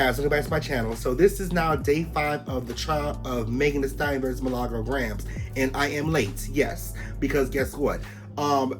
guys, welcome back to my channel. So this is now day 5 of the trial of Megan Thee Stallion versus MilagroGramz, and I am late, yes, because guess what?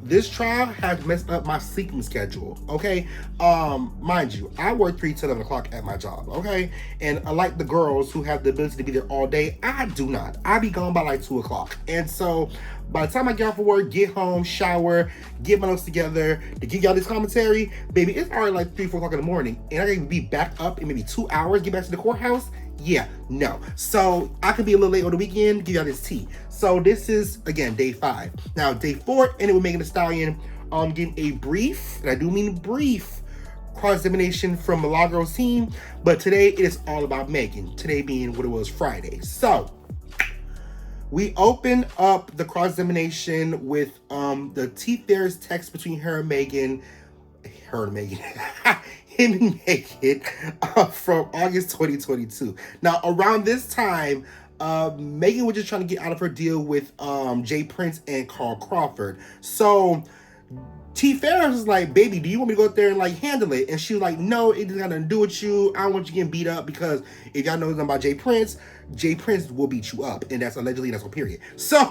This trial has messed up my sleeping schedule, okay? Mind you, I work 3 to 11 o'clock at my job, okay? And unlike the girls who have the ability to be there all day, I do not. I be gone by like 2 o'clock. And so by the time I get off of work, get home, shower, get my notes together to give y'all this commentary, baby, it's already like 3, 4 o'clock in the morning, and I can be back up in maybe 2 hours, get back to the courthouse. Yeah, no. So I could be a little late on the weekend, give y'all this tea. So this is, again, day 5. Now, day 4, ended with Megan Thee Stallion getting a brief, and I do mean brief, cross-examination from Milagro's team. But today, it is all about Megan. Today being what it was, Friday. So we open up the cross-examination with the T-Ferris text between her and Megan. Him and Megan from August 2022. Now, around this time, Megan was just trying to get out of her deal with Jay Prince and Carl Crawford. So T. Ferris was like, baby, do you want me to go out there and like handle it? And she was like, no, it doesn't got nothing to do with you. I don't want you getting beat up, because if y'all know something about Jay Prince will beat you up. And that's allegedly, that's a period. So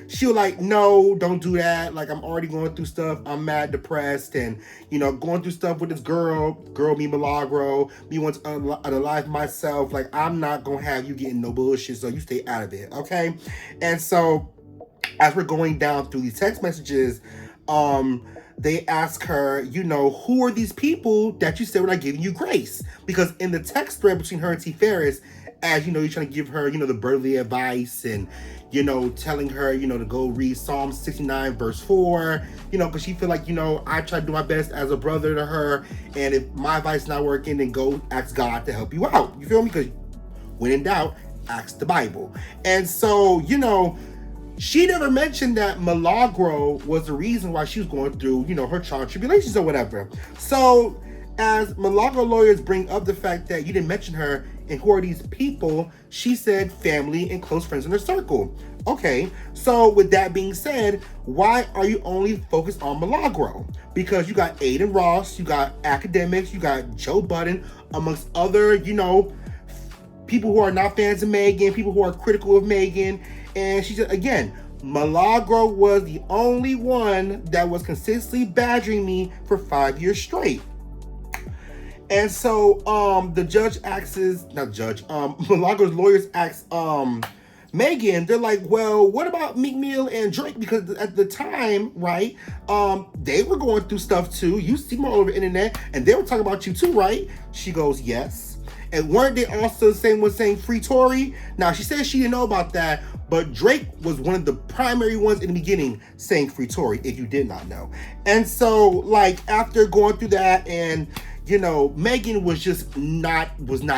she was like, no, don't do that. Like, I'm already going through stuff. I'm mad, depressed, and, you know, going through stuff with this girl me Milagro, me wants to unalive myself. Like, I'm not going to have you getting no bullshit, so you stay out of it, okay? And so as we're going down through these text messages, they ask her, you know, who are these people that you said were not giving you grace? Because in the text thread between her and T. Ferris, as you know, you're trying to give her, you know, the brotherly advice and, you know, telling her, you know, to go read Psalm 69 verse 4, you know, because she feel like, you know, I try to do my best as a brother to her, and if my advice not working, then go ask God to help you out. You feel me? Because when in doubt, ask the Bible. And so, you know, she never mentioned that Milagro was the reason why she was going through, you know, her trial tribulations or whatever. So as Milagro lawyers bring up the fact that you didn't mention her and who are these people, she said family and close friends in her circle. Okay, so with that being said, why are you only focused on Milagro? Because you got Aiden Ross, you got academics, you got Joe Budden, amongst other, you know, people who are not fans of Megan, people who are critical of Megan. And she said, again, Milagro was the only one that was consistently badgering me for 5 years straight. And so the judge asks, Milagro's lawyers ask Megan, they're like, well, what about Meek Mill and Drake? Because at the time, right, they were going through stuff too. You see them all over the internet, and they were talking about you too, right? She goes, yes. And weren't they also the same one saying free Tory? Now, she said she didn't know about that, but Drake was one of the primary ones in the beginning saying free Tory, if you did not know. And so, like, after going through that, and, you know, Megan was just not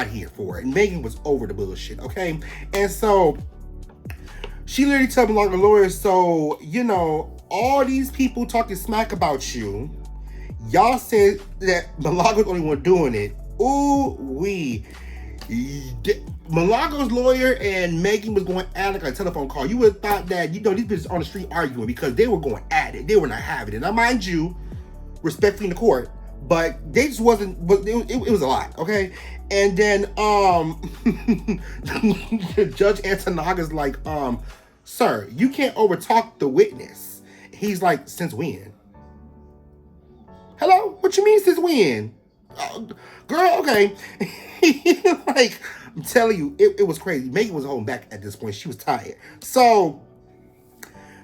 here for it. And Megan was over the bullshit, okay? And so she literally told me, like, a lawyer, so, you know, all these people talking smack about you, y'all said that Milagro's the only one doing it. Ooh, Milagro's lawyer and Megan was going at it like a telephone call. You would have thought that, you know, these bitches on the street arguing, because they were going at it. They were not having it. Now, mind you, respectfully in the court, but they just wasn't, it was a lot, okay? And then Judge Antonaga's like, sir, you can't overtalk the witness. He's like, since when? Hello? What you mean since when? Girl, okay. Like, I'm telling you, it was crazy. Megan was holding back at this point. She was tired. So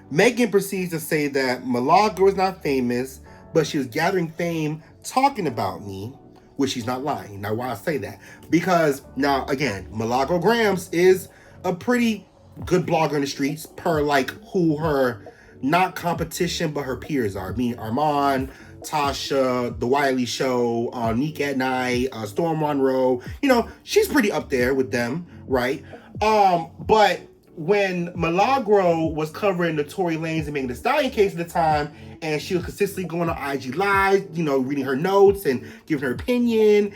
Megan proceeds to say that Milagro is not famous, but she was gathering fame talking about me, which she's not lying. Now, why I say that? Because, now, again, MilagroGramz is a pretty good blogger in the streets, per, like, who her, not competition, but her peers are. I mean, Armand, Tasha, The Wiley Show, Nick at Night, Storm Monroe. You know, she's pretty up there with them, right? But when Milagro was covering the Tory Lanez and Megan Thee Stallion case at the time, and she was consistently going on IG Live, you know, reading her notes and giving her opinion,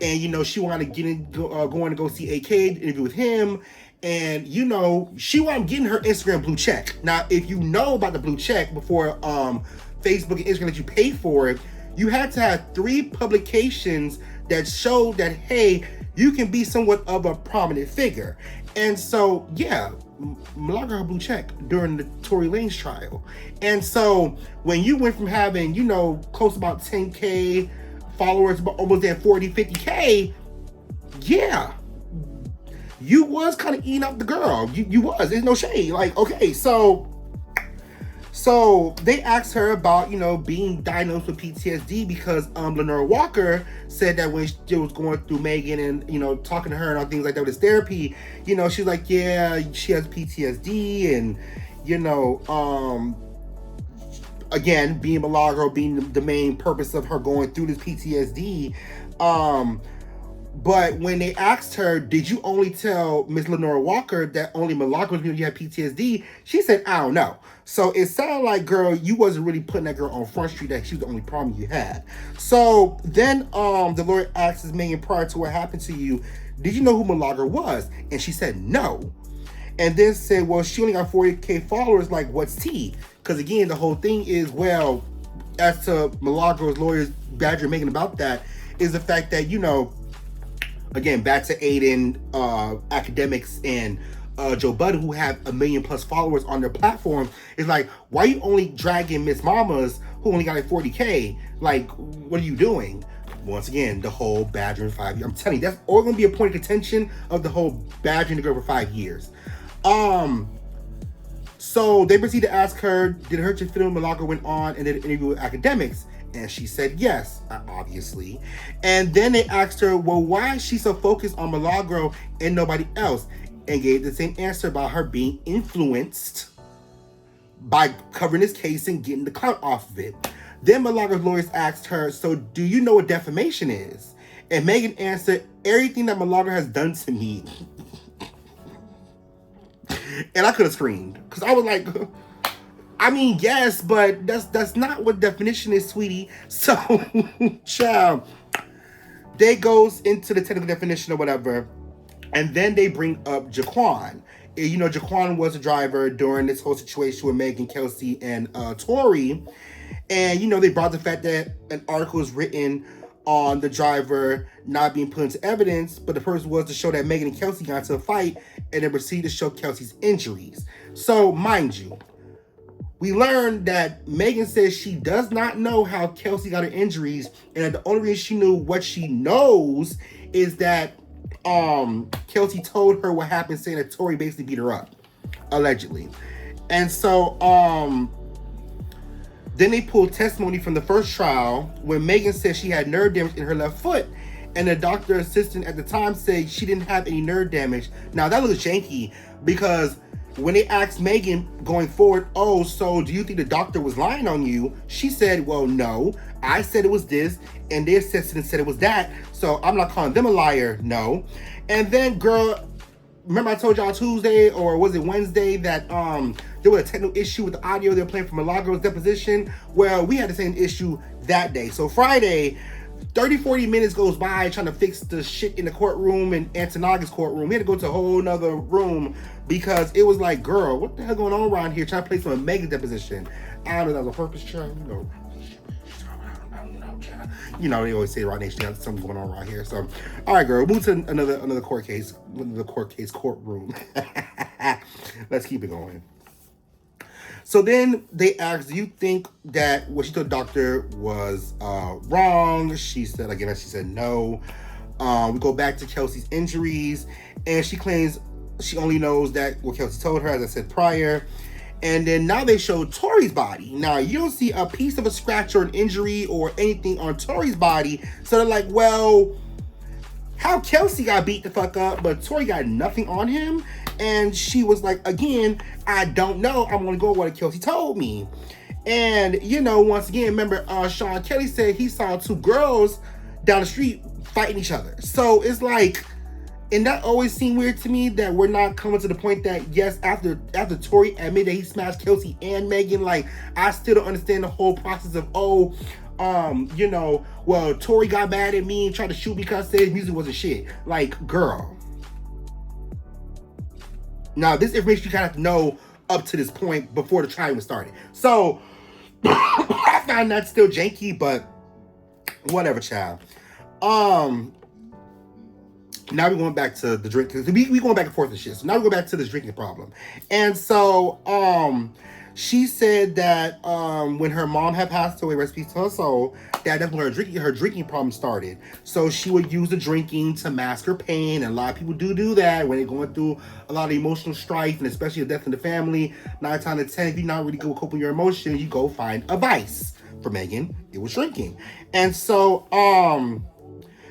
and, you know, she wanted to going to go see AK, interview with him, and, you know, she wanted getting her Instagram blue check. Now, if you know about the blue check before Facebook and Instagram let you pay for it, you had to have 3 publications that showed that, hey, you can be somewhat of a prominent figure. And so, yeah, Milagro had blue check during the Tory Lanez trial. And so when you went from having, you know, close to about 10K followers, but almost at 40, 50K, yeah, you was kind of eating up the girl. You was. There's no shade. Like, okay, so they asked her about, you know, being diagnosed with PTSD because Lenore Walker said that when she was going through Megan and, you know, talking to her and all things like that with his therapy, you know, she's like, yeah, she has PTSD, and, you know, again, being Milagro being the main purpose of her going through this PTSD, but when they asked her, did you only tell Miss Lenore Walker that only Milagro knew you had PTSD? She said, I don't know. So it sounded like, girl, you wasn't really putting that girl on Front Street, that she was the only problem you had. So then the lawyer asked Megan, prior to what happened to you, did you know who Milagro was? And she said no. And then said, well, she only got 40K followers, like, what's T? Because again, the whole thing is, well, as to Milagro's lawyers badger Megan about that, is the fact that, you know, again, back to Aiden, academics, and Joe Budden, who have 1 million plus followers on their platform, is like, why are you only dragging Miss Mamas, who only got like 40K? Like, what are you doing? Once again, the whole badgering 5 years. I'm telling you, that's all going to be a point of contention of the whole badgering the girl for 5 years. So they proceeded to ask her, did it hurt your feeling when Milagro went on and did an interview with academics? And she said yes, obviously. And then they asked her, well, why is she so focused on Milagro and nobody else? And gave the same answer about her being influenced by covering this case and getting the clout off of it. Then Milagro's lawyers asked her, so do you know what defamation is? And Megan answered, everything that Milagro has done to me. And I could have screamed, because I was like, I mean, yes, but that's not what definition is, sweetie. So, child, they goes into the technical definition or whatever, and then they bring up Jaquan. You know, Jaquan was a driver during this whole situation with Megan, Kelsey, and Tori. And, you know, they brought the fact that an article was written on the driver not being put into evidence, but the purpose was to show that Megan and Kelsey got into a fight and then proceeded to show Kelsey's injuries. So, mind you, we learned that Megan says she does not know how Kelsey got her injuries, and that the only reason she knew what she knows is that Kelsey told her what happened, saying that Tori basically beat her up, allegedly. And so then they pulled testimony from the first trial when Megan said she had nerve damage in her left foot, and the doctor assistant at the time said she didn't have any nerve damage. Now that looks janky, because when they asked Megan going forward, oh, so do you think the doctor was lying on you? She said, well, no, I said it was this, and their assistant said it was that, so I'm not calling them a liar, no. And then, girl, remember I told y'all Tuesday, or was it Wednesday, that there was a technical issue with the audio they were playing for Milagro's deposition? Well, we had the same issue that day. So Friday, 30-40 minutes goes by trying to fix the shit in the courtroom, in Antonaga's courtroom. We had to go to a whole nother room because it was like, girl, what the hell going on around here trying to play some Megan deposition? I don't know, that was a purpose, child, you know. You know, they always say right next to something going on right here. So, all right, girl, move to another court case, courtroom. Let's keep it going. So then they asked, do you think that what she told the doctor was wrong? She said no. We go back to Kelsey's injuries, and she claims she only knows that what Kelsey told her, as I said prior. And then now they show Tori's body. Now, you don't see a piece of a scratch or an injury or anything on Tori's body. So they're like, well, how Kelsey got beat the fuck up, but Tori got nothing on him? And she was like, again, I don't know. I'm going to go with what Kelsey told me. And, you know, once again, remember, Sean Kelly said he saw two girls down the street fighting each other. So it's like, and that always seemed weird to me that we're not coming to the point that, yes, after Tori admitted that he smashed Kelsey and Megan, like, I still don't understand the whole process of, you know, well, Tori got mad at me and tried to shoot me because I said his music wasn't shit. Like, girl. Now, this information you kind of have to know up to this point before the trial was started. So, I find that still janky, but whatever, child. now we're going back to the drink. We going back and forth and shit. So now we go back to this drinking problem. And so, she said that when her mom had passed away, rest in peace to her soul, that's when her drinking problem started. So she would use the drinking to mask her pain, and a lot of people do that when they're going through a lot of emotional strife, and especially the death in the family. 9 times out of 10, if you're not really good with coping with your emotions, you go find a vice. For Megan, it was drinking. And so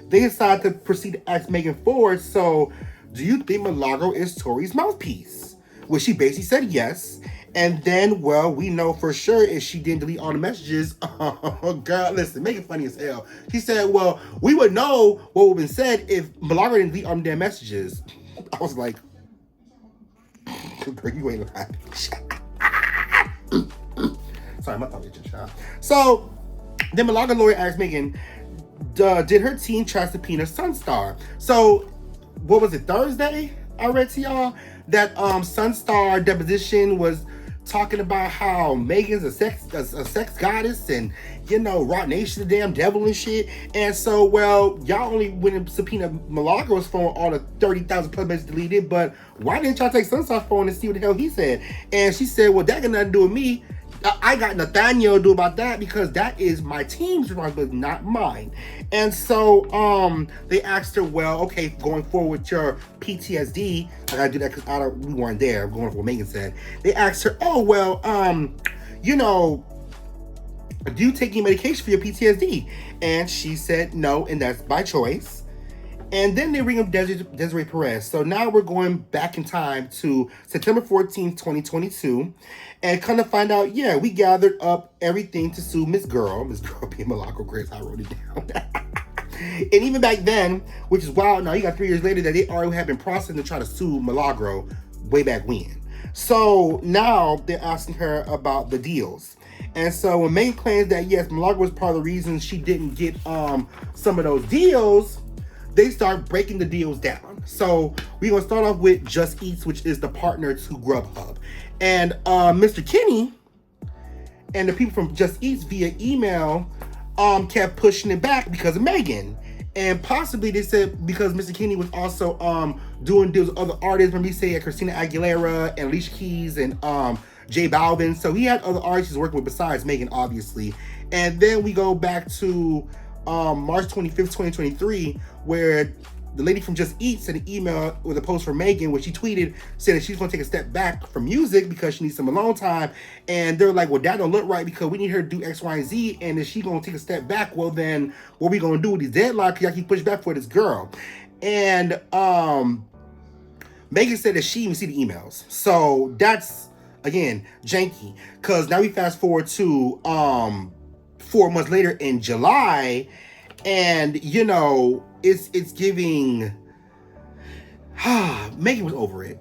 they decided to proceed to ask Megan Ford, so do you think Milagro is Tori's mouthpiece? Well, she basically said yes. And then, well, we know for sure if she didn't delete all the messages. Oh, girl, listen, Megan funny as hell. She said, well, we would know what would have been said if Milagro didn't delete all the damn messages. I was like, girl, you ain't lying. Sorry, my thought itching, child. So, then Milagro lawyer asked Megan, did her team try to subpoena Sunstar? So, what was it, Thursday? I read to y'all that Sunstar deposition was talking about how Megan's a sex goddess, and you know, Rock Nation the damn devil and shit. And so, well, y'all only went and subpoenaed Milagro's phone, all the 30,000 plus messages deleted, but why didn't y'all take Sunstar's phone and see what the hell he said? And she said, well, that got nothing to do with me. I got Nathaniel to do about that because that is my team's responsibility, not mine. And so they asked her, well, okay, going forward with your PTSD, I gotta do that because we weren't there. I'm going for what Megan said. They asked her, oh, well, you know, do you take any medication for your PTSD? And she said no, and that's by choice. And then they bring up Desiree Perez. So now we're going back in time to September 14th, 2022. And kind of find out, yeah, we gathered up everything to sue Miss Girl being MilagroGramz, I wrote it down. And even back then, which is wild, now you got 3 years later, that they already have been processing to try to sue Milagro way back when. So now they're asking her about the deals. And so when Megan claims that, yes, Milagro was part of the reason she didn't get some of those deals, they start breaking the deals down. So we're going to start off with Just Eats, which is the partner to Grubhub. And Mr. Kinney and the people from Just Eats via email kept pushing it back because of Megan. And possibly they said because Mr. Kinney was also doing deals with other artists. Remember, he said Christina Aguilera and Alicia Keys and J Balvin. So he had other artists he's working with besides Megan, obviously. And then we go back to March 25th, 2023, where the lady from Just Eat sent an email with a post for Megan where she tweeted saying that she's going to take a step back from music because she needs some alone time. And they're like, well, that don't look right because we need her to do X, Y, and Z. And if she's going to take a step back, well, then what are we going to do with these deadlines? Because y'all keep pushing back for this girl. And Megan said that she didn't see the emails. So that's, again, janky. Because now we fast forward to 4 months later in July, and you know, it's giving Megan was over it.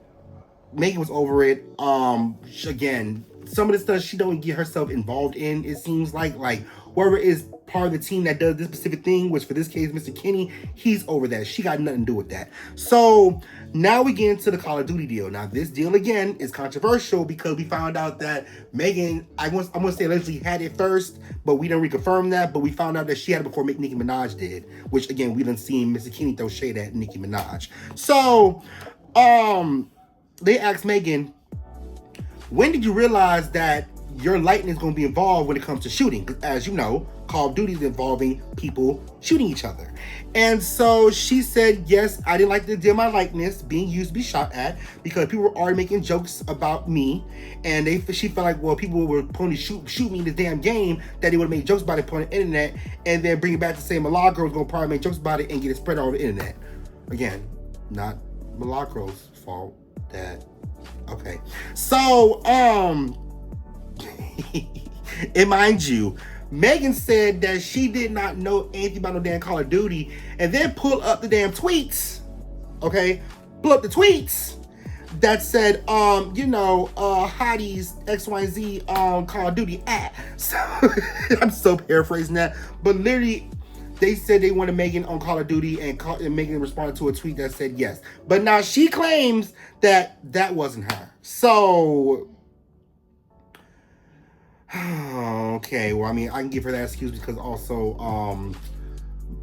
Again, some of the stuff she don't get herself involved in, it seems like whoever is part of the team that does this specific thing, which for this case, Mr. Kinney, he's over that. She got nothing to do with that. So now we get into the Call of Duty deal. Now this deal again is controversial because we found out that Megan, I'm gonna say allegedly had it first, but we didn't reconfirm that. But we found out that she had it before Nicki Minaj did, which again we done seen Mr. Kinney throw shade at Nicki Minaj. So they asked Megan, when did you realize that your lightning is going to be involved when it comes to shooting? Because as you know, Call of Duty is involving people shooting each other. And so she said, yes, I didn't like the idea of my likeness being used to be shot at because people were already making jokes about me. And she felt like, well, people were pulling to shoot me in this damn game that they would have made jokes about it on the internet and then bring it back to say Milagro was going to probably make jokes about it and get it spread all over the internet. Again, not Milagro's fault. That okay. So and mind you, Megan said that she did not know anything about no damn Call of Duty, and then pull up the damn tweets. Okay, pull up the tweets that said, hotties X, Y, and Z Call of Duty at. So I'm so paraphrasing that, but literally they said they wanted Megan on Call of Duty, and Megan responded to a tweet that said yes. But now she claims that that wasn't her. So, okay, well, I mean, I can give her that excuse because also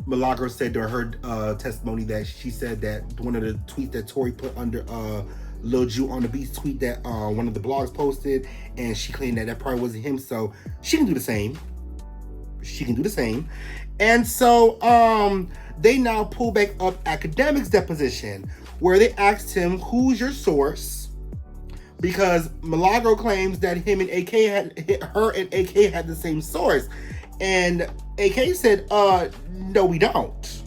Milagro said during her testimony that she said that one of the tweets that Tori put under Lil Ju on the Beast tweet that one of the blogs posted, and she claimed that probably wasn't him, so she can do the same. She can do the same. And so they now pull back up Academic's deposition, where they asked him, who's your source? Because Milagro claims that her and AK had the same source. And AK said, no, we don't.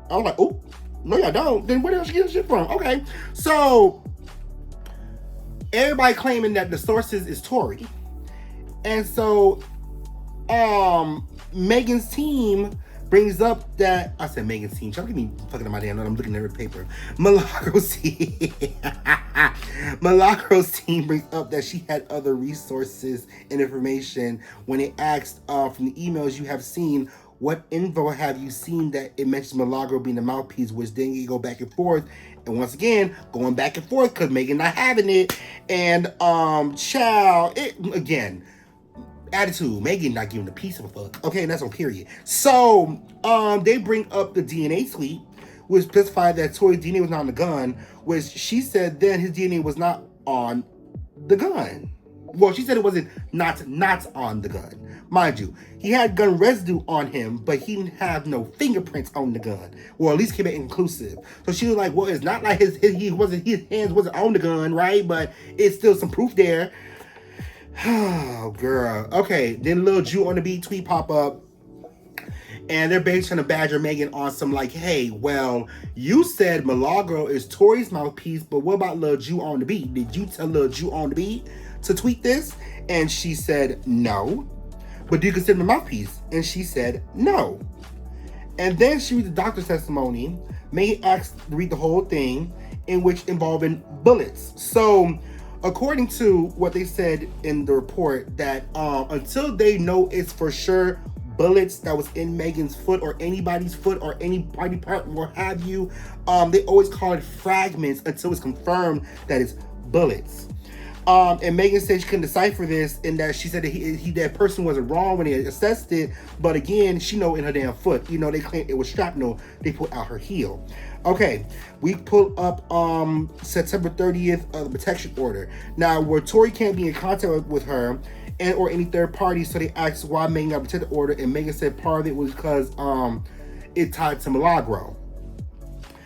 I was like, oh, no, y'all don't. Then where else you get this shit from? Okay. So everybody claiming that the sources is Tory. And so Megan's team brings up that, I said Megan's team. Y'all give me fucking in my damn note. I'm looking at her paper. Milagro's team brings up that she had other resources and information when they asked from the emails you have seen, what info have you seen that it mentions Milagro being the mouthpiece, which then you go back and forth. And once again, going back and forth because Megan not having it. And again, attitude, Megan not giving a piece of a fuck. Okay, and that's on period. So they bring up the DNA tweet, which specified that Tory's DNA was not on the gun, which she said then his DNA was not on the gun. Well, she said it wasn't not on the gun. Mind you, he had gun residue on him, but he didn't have no fingerprints on the gun. Well, at least keep it inclusive. So she was like, well, it's not like his hands wasn't on the gun, right? But it's still some proof there. Oh, girl. Okay, then Lil Ju on the Beat tweet pop up. And they're basically trying to badger Megan on some like, hey, well, you said Milagro is Tory's mouthpiece, but what about Lil Ju on the Beat? Did you tell Lil Ju on the Beat to tweet this? And she said, no. But do you consider him a mouthpiece? And she said, no. And then she read the doctor's testimony. Megan asked to read the whole thing, in which involving bullets. So, according to what they said in the report, that until they know it's for sure bullets that was in Megan's foot or anybody's foot or any body part or have you, they always call it fragments until it's confirmed that it's bullets. And Megan said she couldn't decipher this, and that she said that that person wasn't wrong when they assessed it, but again, she know in her damn foot, they claimed it was shrapnel they put out her heel. Okay, we pulled up September 30th the protection order. Now, where Tory can't be in contact with her and or any third party, so they asked why Megan got a protective order, and Megan said part of it was because it tied to Milagro.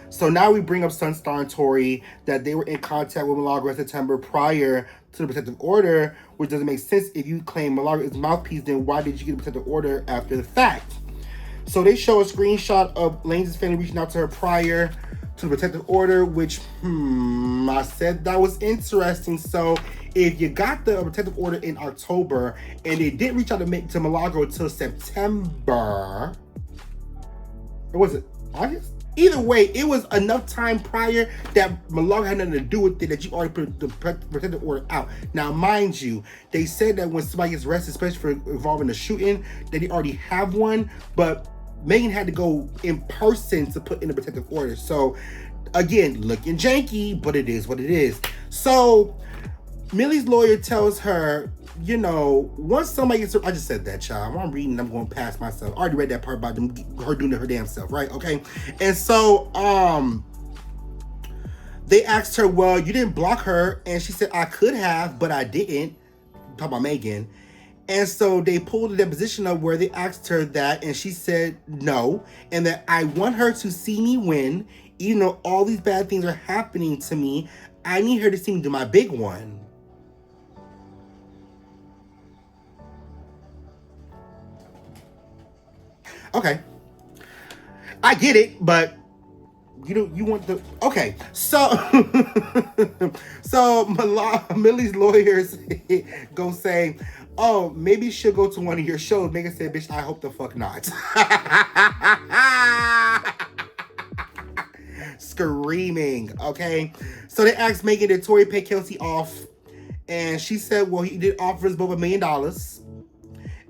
So now we bring up Sunstar and Tory that they were in contact with Milagro in September prior to the protective order, which doesn't make sense. If you claim Milagro is mouthpiece, then why did you get a protective order after the fact? So they show a screenshot of Lane's family reaching out to her prior to the protective order, which, I said that was interesting. So if you got the protective order in October and they didn't reach out to Milagro until September, or was it August? Either way, it was enough time prior that Milagro had nothing to do with it that you already put the protective order out. Now, mind you, they said that when somebody gets arrested, especially for involving a shooting, that they already have one, but Megan had to go in person to put in the protective order. So, again, looking janky, but it is what it is. So, Millie's lawyer tells her, once somebody gets... I just said that, child. I'm reading, I'm going past myself. I already read that part about her doing it her damn self, right? Okay. And so, they asked her, well, you didn't block her. And she said, I could have, but I didn't. Talk about Megan. And so they pulled the deposition up where they asked her that, and she said no, and that I want her to see me win, even though all these bad things are happening to me. I need her to see me do my big one. Okay. I get it, but you want the... Okay, so... so Millie's lawyers go say, oh, maybe she'll go to one of your shows. Megan said, bitch, I hope the fuck not. Screaming, okay? So they asked Megan, did Tory pay Kelsey off? And she said, well, he did offer us both $1 million.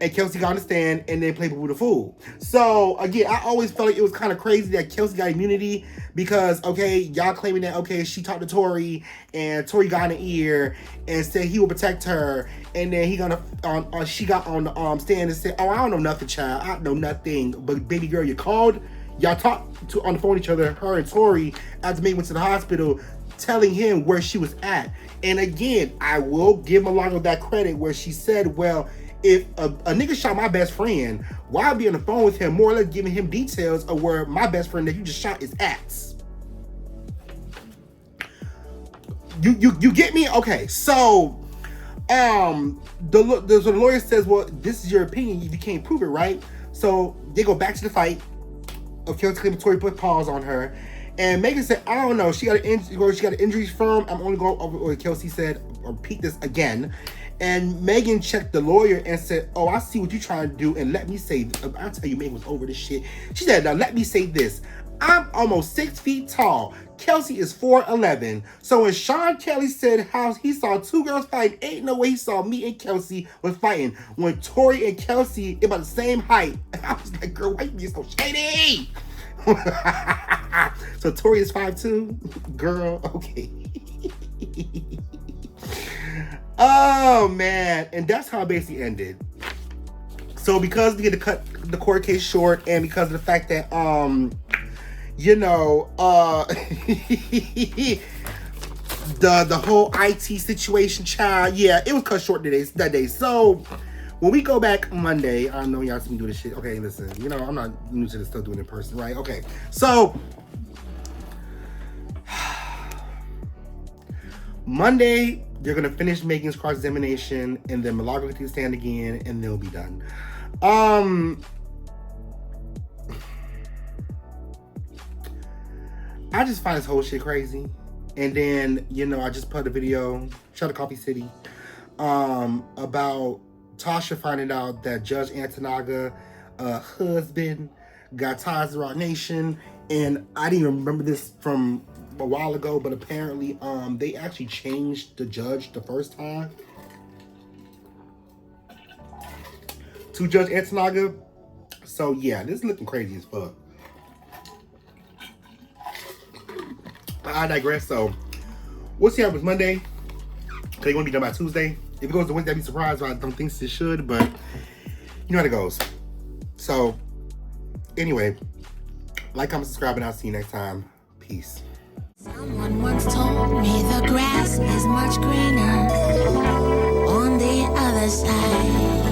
and Kelsey got on the stand and then played Boo the Fool. So again, I always felt like it was kind of crazy that Kelsey got immunity because, okay, y'all claiming that, okay, she talked to Tory and Tory got in the ear and said he will protect her, and then she got on the stand and said, oh, I don't know nothing, child, I don't know nothing, but baby girl, you called, y'all talked on the phone each other, her and Tory, after Megan went to the hospital, telling him where she was at. And again, I will give Milagro that credit where she said, well, if a nigga shot my best friend, why be on the phone with him, more or less giving him details of where my best friend that you just shot is at? You get me? Okay, so the lawyer says, well, this is your opinion, you can't prove it, right? So they go back to the fight of Kelsey claiming Tory put paws on her. And Megan said, I don't know. She got an injury from. I'm only going over what Kelsey said. I'll repeat this again. And Megan checked the lawyer and said, oh, I see what you're trying to do. And let me say, I'll tell you, Megan was over this shit. She said, now let me say this. I'm almost 6 feet tall. Kelsey is 4'11". So when Sean Kelly said how he saw two girls fighting, ain't no way he saw me and Kelsey was fighting. When Tory and Kelsey about the same height. I was like, girl, why you being so shady? So Tory is 5'2", girl. Okay. Oh man, and that's how it basically ended. So because we had to cut the court case short, and because of the fact that the whole IT situation, child, yeah, it was cut short that day. So when we go back Monday, I know y'all see me do this shit. Okay, listen, I'm not new to this, still doing it in person, right? Okay, so Monday, they're gonna finish Megan's cross-examination, and then Milagro can stand again, and they'll be done. I just find this whole shit crazy. And then, I just put a video, shout out to Coffee City, about Tasha finding out that Judge Antanaga, husband, got ties to Rock Nation. And I didn't even remember this from a while ago, but apparently they actually changed the judge the first time to Judge Antanaga. So yeah, this is looking crazy as fuck. I digress. So we'll see how it happens Monday. They're gonna be done by Tuesday. If it goes to Wednesday, I'd be surprised, but I don't think it should, but you know how it goes. So anyway, like, comment, subscribe, and I'll see you next time. Peace. Someone once told me the grass is much greener on the other side.